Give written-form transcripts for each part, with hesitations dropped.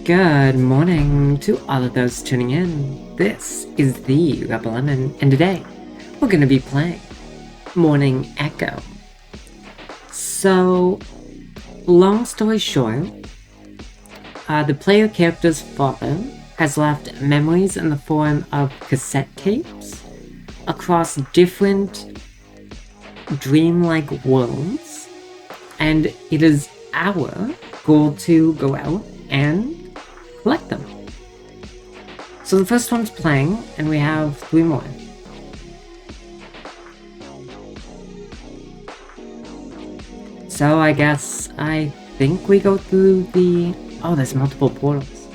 Good morning to all of those tuning in. This is the Rebel Lemon, and today we're going to be playing Morning Echo. So, long story short, the player character's father has left memories in the form of cassette tapes across different dreamlike worlds, and it is our goal to go out and collect them. So the first one's playing, and we have 3 more. So I think we go through the... Oh, there's multiple portals.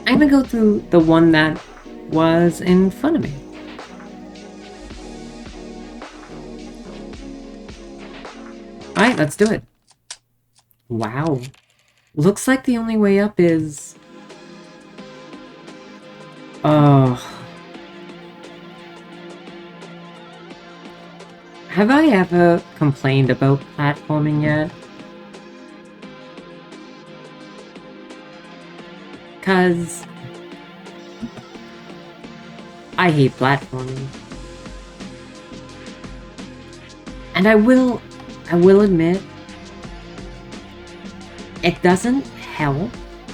I'm gonna go through the one that was in front of me. Alright, let's do it. Wow. Looks like the only way up is... Oh. Have I ever complained about platforming yet? 'Cause I hate platforming. And I will admit, it doesn't help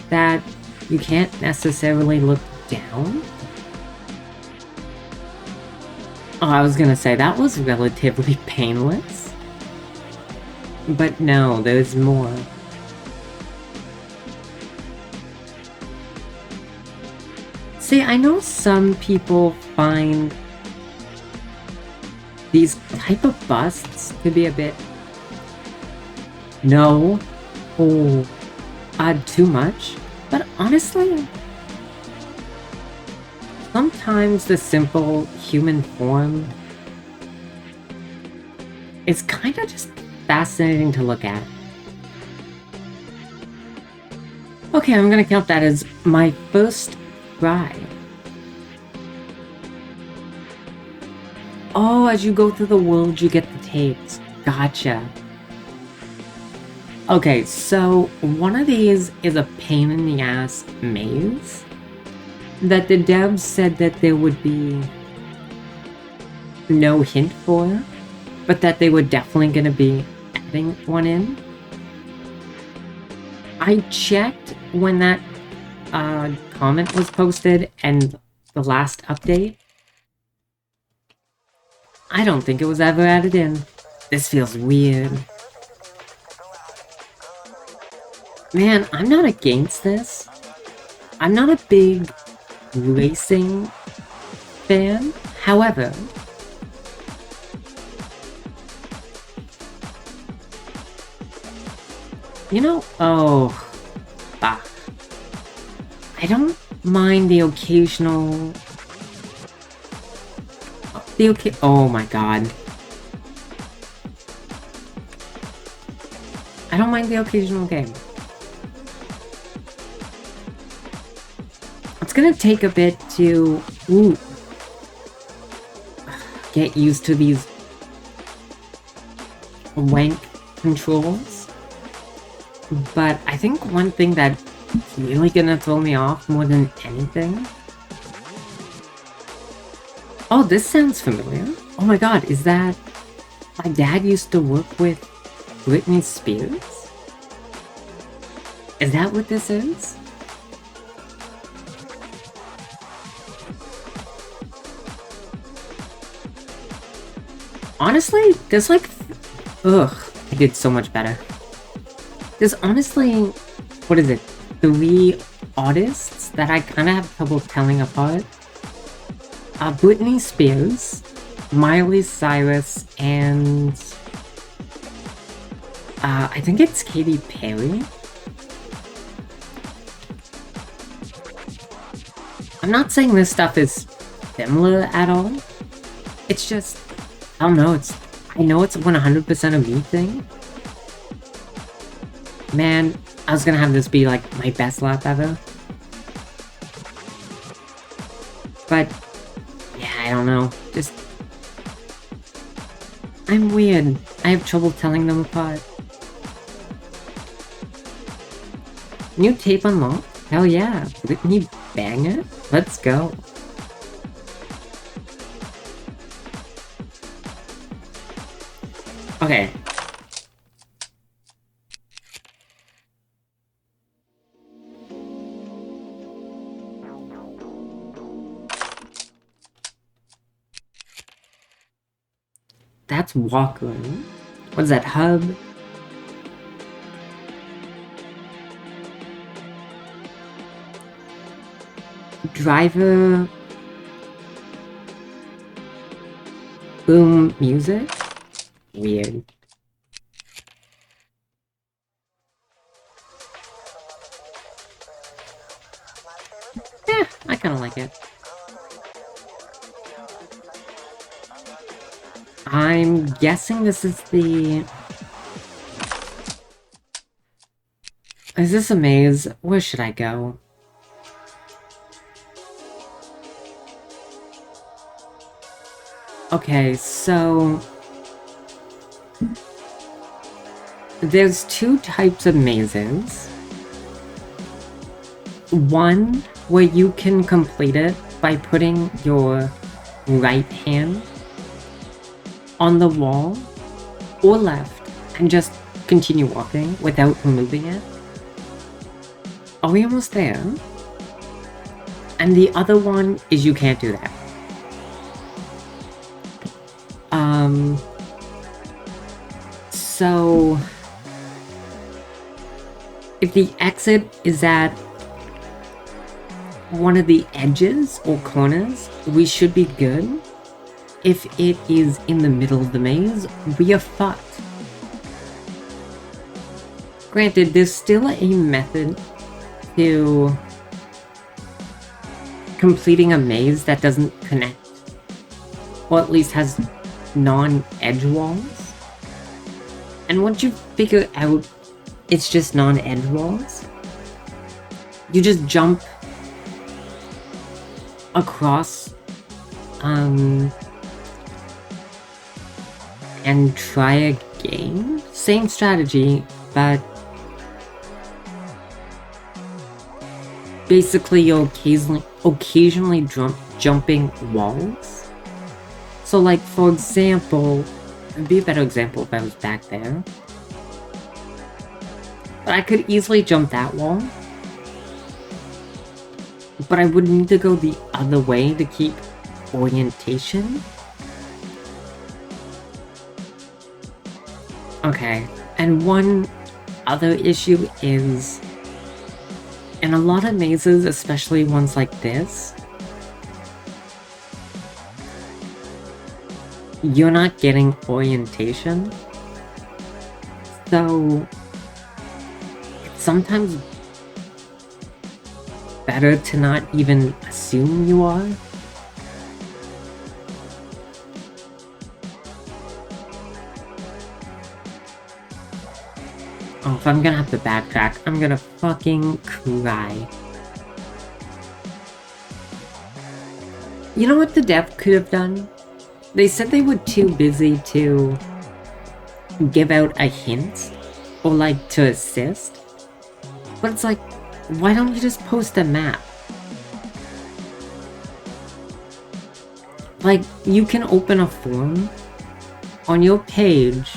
that you can't necessarily look down. Oh, I was gonna say, that was relatively painless. But no, there's more. See, I know some people find these type of busts to be a bit... No. Oh, too much. But honestly, sometimes the simple human form is kind of just fascinating to look at. Okay, I'm gonna count that as my first try. Oh, as you go through the world, you get the tapes. Gotcha. Okay, so one of these is a pain in the ass maze that the devs said that there would be no hint for, but that they were definitely going to be adding one in. I checked when that comment was posted and the last update. I don't think it was ever added in. This feels weird. Man, I'm not against this. I'm not a big racing fan. However, you know, oh, fuck. I don't mind the occasional... Oh my god. I don't mind the occasional game. It's gonna take a bit to get used to these wank controls, but I think one thing that's really gonna throw me off more than anything... Oh, this sounds familiar. Oh my god, is that... My dad used to work with Britney Spears? Is that what this is? Honestly, there's like... Ugh, I did so much better. There's honestly... What is it? 3 artists that I kind of have trouble telling apart. Britney Spears, Miley Cyrus, and... I think it's Katy Perry. I'm not saying this stuff is similar at all. It's just... I don't know, I know it's 100% a me thing. Man, I was gonna have this be like my best lap ever. But, yeah, I don't know, just... I'm weird. I have trouble telling them apart. New tape unlocked? Hell yeah, Britney Banger? Let's go. Okay. That's Walker. What's that, hub? Driver... Boom music? Weird. I kinda like it. I'm guessing this is the... Is this a maze? Where should I go? Okay, so... There's two types of mazes. One, where you can complete it by putting your right hand on the wall or left and just continue walking without removing it. Are we almost there? And the other one is you can't do that. So if the exit is at one of the edges or corners, we should be good. If it is in the middle of the maze, we are fucked. Granted, there's still a method to completing a maze that doesn't connect, or at least has non-edge walls. And once you figure out it's just non-edge walls, you just jump across and try again. Same strategy, but basically you're occasionally jumping walls. So like, for example, it'd be a better example if I was back there. But I could easily jump that wall. But I would need to go the other way to keep orientation. Okay, and one other issue is, in a lot of mazes, especially ones like this, you're not getting orientation. So it's sometimes better to not even assume you are. Oh, if I'm gonna have to backtrack, I'm gonna fucking cry. You know what the dev could have done? They said they were too busy to give out a hint, or like to assist. But it's like, why don't you just post a map? Like, you can open a form on your page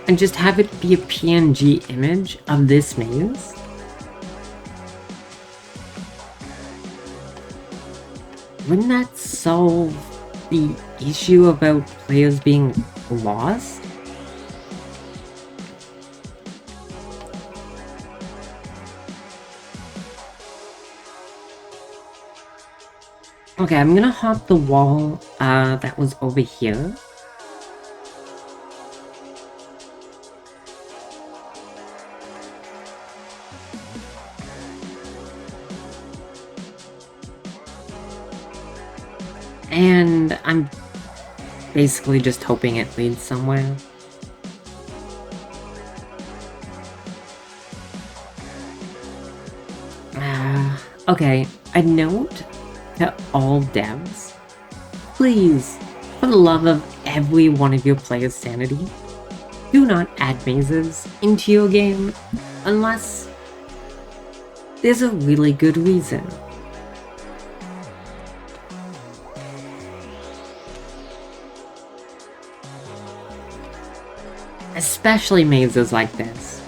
and just have it be a PNG image of this maze. Wouldn't that solve the issue about players being lost? Okay, I'm gonna hop the wall that was over here. And I'm basically just hoping it leads somewhere. Okay, a note to all devs. Please, for the love of every one of your players' sanity, do not add mazes into your game unless there's a really good reason. Especially mazes like this.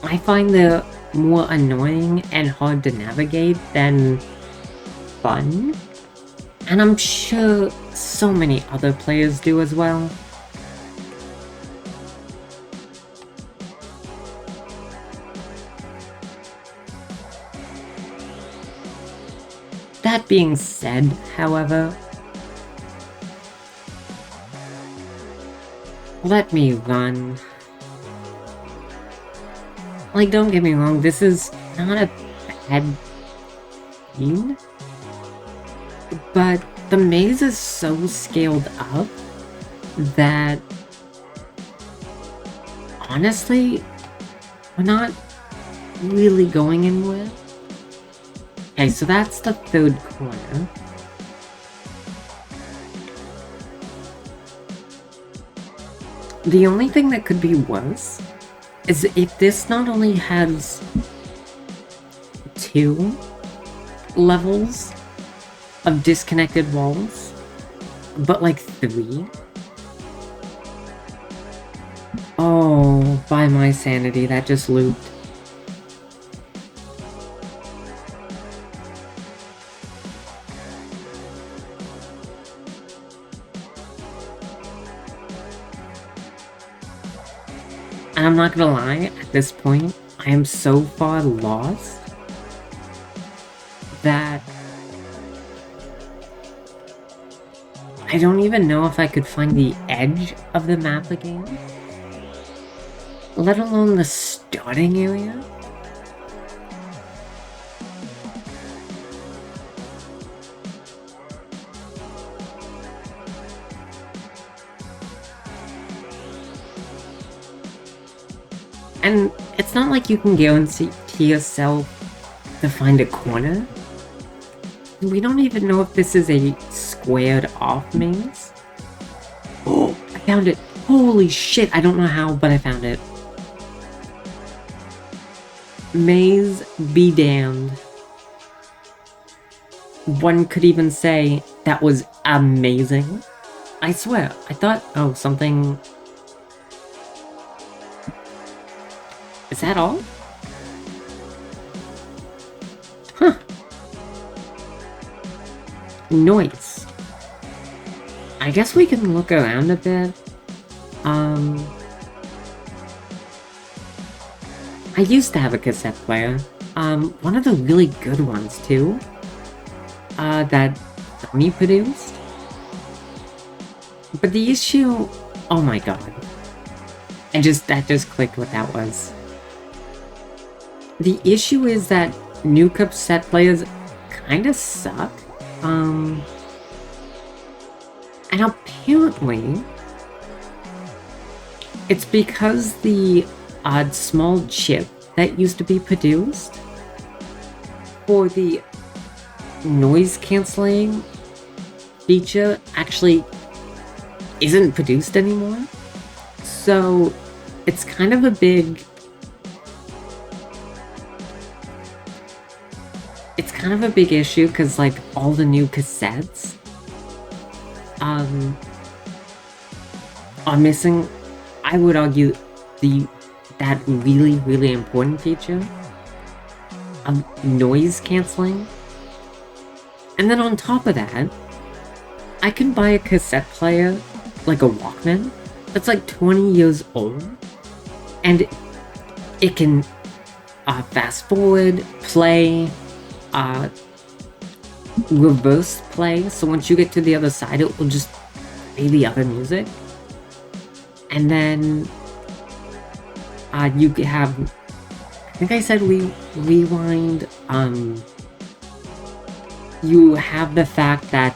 I find they're more annoying and hard to navigate than fun. And I'm sure so many other players do as well. That being said, however, let me run. Like, don't get me wrong, this is not a bad scene, but the maze is so scaled up that, honestly, we're not really going anywhere. Okay, so that's the third corner. The only thing that could be worse is if this not only has 2 levels of disconnected walls, but like 3. Oh, by my sanity, that just looped. And I'm not gonna lie, at this point, I am so far lost that I don't even know if I could find the edge of the map again, let alone the starting area. And it's not like you can guarantee yourself to find a corner. We don't even know if this is a squared off maze. Oh, I found it. Holy shit, I don't know how, but I found it. Maze be damned. One could even say that was amazing. I swear, I thought, oh, something... Is that all? Huh. Noise. I guess we can look around a bit. I used to have a cassette player. One of the really good ones too. That Sony produced. But the issue... Oh my god. That just clicked what that was. The issue is that new cassette players kinda suck. And apparently, it's because the small chip that used to be produced for the noise cancelling feature actually isn't produced anymore. So it's kind of a big... It's kind of a big issue because, like, all the new cassettes are missing, I would argue, that really, really important feature of noise cancelling. And then on top of that, I can buy a cassette player, like a Walkman, that's like 20 years old, and it can fast forward, play, reverse play, so once you get to the other side, it will just play the other music. And then you have, I think I said rewind, you have the fact that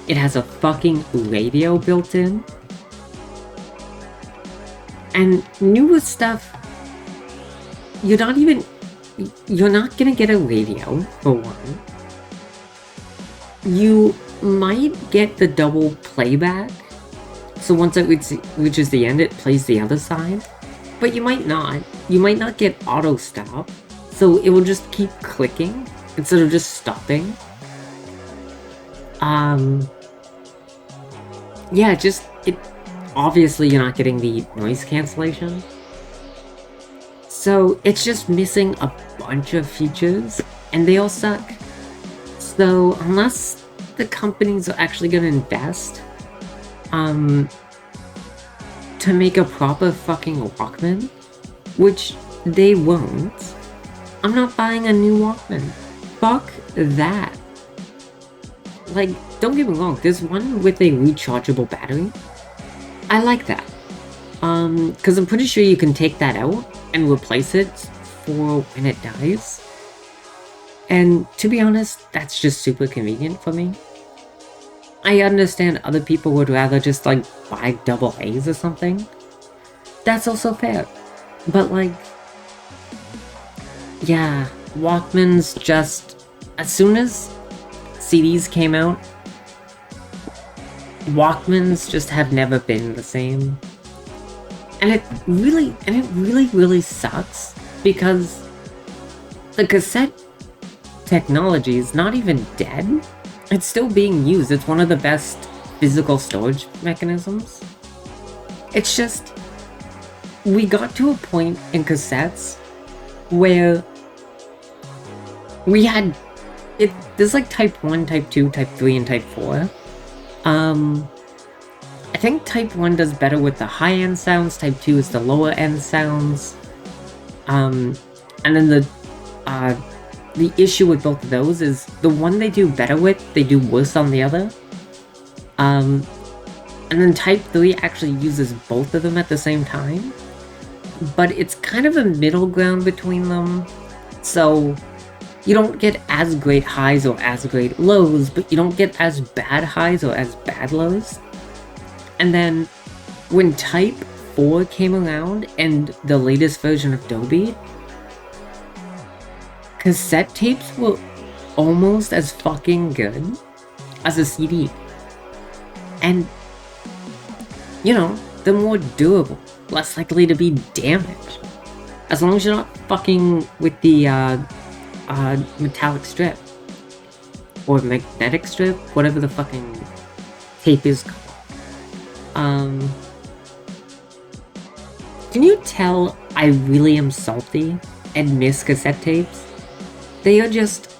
it has a fucking radio built in. And newer stuff, you're not gonna get a radio, for one. You might get the double playback, so once it reaches the end, it plays the other side. But you might not. You might not get auto stop, so it will just keep clicking instead of just stopping. Yeah, obviously you're not getting the noise cancellation. So it's just missing a bunch of features, and they all suck. So unless the companies are actually gonna invest, to make a proper fucking Walkman, which they won't, I'm not buying a new Walkman. Fuck that. Like, don't get me wrong, there's one with a rechargeable battery. I like that. Because I'm pretty sure you can take that out and replace it for when it dies. And to be honest, that's just super convenient for me. I understand other people would rather just, like, buy double A's or something. That's also fair. But, like, yeah, Walkmans just... As soon as CDs came out, Walkmans just have never been the same. And it really sucks, because the cassette technology is not even dead. It's still being used. It's one of the best physical storage mechanisms. It's just, we got to a point in cassettes where we had there's like type 1, type 2, type 3, and type 4. I think type 1 does better with the high-end sounds, type 2 is the lower-end sounds. And then the issue with both of those is the one they do better with, they do worse on the other. And then type 3 actually uses both of them at the same time. But it's kind of a middle ground between them. So you don't get as great highs or as great lows, but you don't get as bad highs or as bad lows. And then when type 4 came around and the latest version of Dolby, cassette tapes were almost as fucking good as a CD. And, you know, they're more durable, less likely to be damaged. As long as you're not fucking with the metallic strip. Or magnetic strip, whatever the fucking tape is called. Can you tell I really am salty and miss cassette tapes? They are just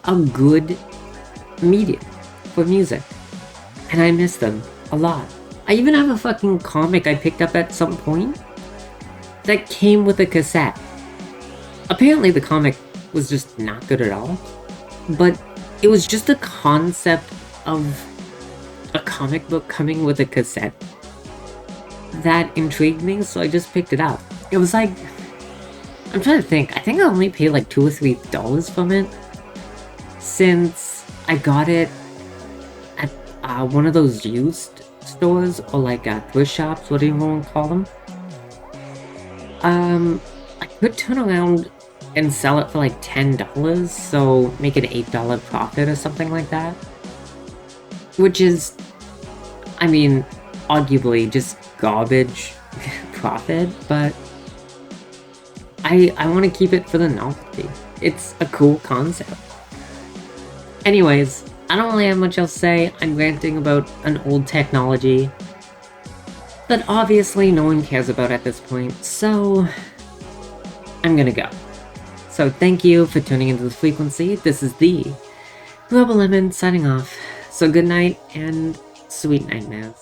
a good medium for music, and I miss them a lot. I even have a fucking comic I picked up at some point that came with a cassette. Apparently the comic was just not good at all, but it was just a concept of a comic book coming with a cassette that intrigued me, so I just picked it up. It was like, I'm trying to think, I think I only paid like $2 or $3 from it, since I got it at one of those used stores, or like thrift shops, whatever you want to call them. I could turn around and sell it for like $10, so make an $8 profit or something like that. Which is, I mean, arguably just garbage profit, but I want to keep it for the novelty. It's a cool concept. Anyways, I don't really have much else to say. I'm ranting about an old technology that obviously no one cares about at this point, so I'm gonna go. So thank you for tuning into the frequency. This is the Global Lemon signing off. So good night and sweet nightmares.